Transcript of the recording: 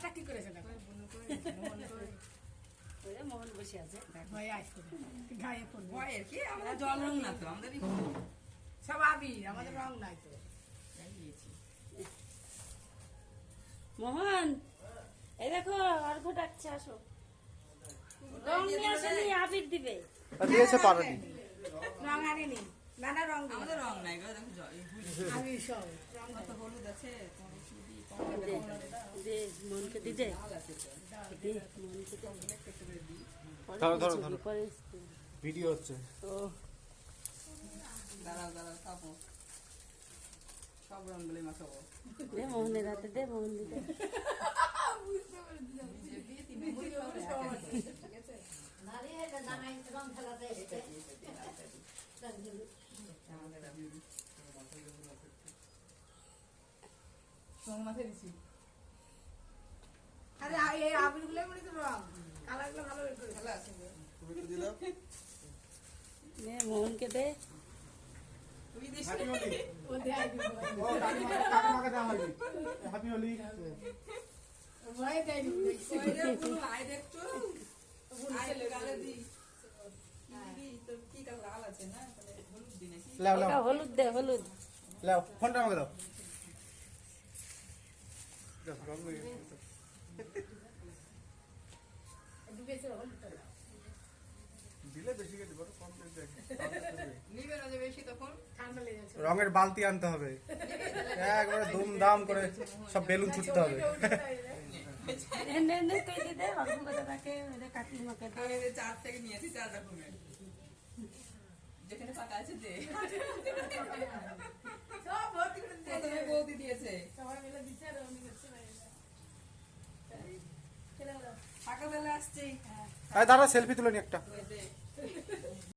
কালারটা কি করেছে দেখো ওরে মোহন বসে আছে ভয় আসছে গায়ে পড়বে ভয়ের কি আমরা জল রং না তো আমাদেরই সব আবির আমাদের রং নাই তো দিয়েছি মোহন এই দেখো অর্ঘ ডাকছে আসো রং নিয়ে আসেনি আবির দিবে দিয়েছে পারোনি রং আনেনি নানা রং দিবে। আমাদের রং নাই গো দেখো জল আবির সব রং কত হলুদ আছে তোমার একটু দিই দে দে মোহনকে দিতে লাল আছে তো দে মোহনকে দে একটু করে দিই ধরো, ধরো, ধরো। পরে ভিডিও হচ্ছে ও দাঁড়াও দাঁড়াও খাবো সব রং গুলো মাখাবো দে মোহনের হাতে দে মোহন দিতে বিজেপি তৃণমূল সব আছে, ঠিক আছে আমাদের আবির তোমার মাথায় দিছি আরে এই আবির গুলো মানে তো রং কালার গুলো ভালো বের করে ভালো আছে গো। তুমি তো দিলাম দে মোহনকে দে তুই দিস হ্যাপি হোলি ও দেয় দিব ও কাকিমাকে দেওয়া হয়নি হ্যাপি হোলি ভয় দেয় দিব দেখছি ওইটা পুরো আই দেখছো আই গালে দি দিবি তো কি কালার লাল আছে না তাহলে হলুদ দি নাকি লাও লাও ওটা হলুদ দে হলুদ লাও ফোনটা আমাকে দাও দাও, রং হয়ে গেছে। ডুবেছে হলুদটা দিলে বেশি করে দিবো কম করে দেখ নিবে না যে বেশি তখন ঠান্ডা লেগে যাচ্ছে রঙের বালতি আনতে হবে একবারে ধুমধাম করে সব বেলুন ছুটতে হবে নে নে নে তুই দিতে অর্ঘ কথা তাকে কাকিমাকে দে আমি এই চার থেকে নিয়েছি 4 রকমের যেখানে ফাঁকা আছে দে সব ভর্তি করে দিয়ে প্রথমে বৌদি দিয়েছে সবাই মিলে দিচ্ছে আর উনি করছে বাইরে চলে গেল ফাঁকা বেলা আসছে দাঁড়া সেলফি তুলে নি একটা ওই দে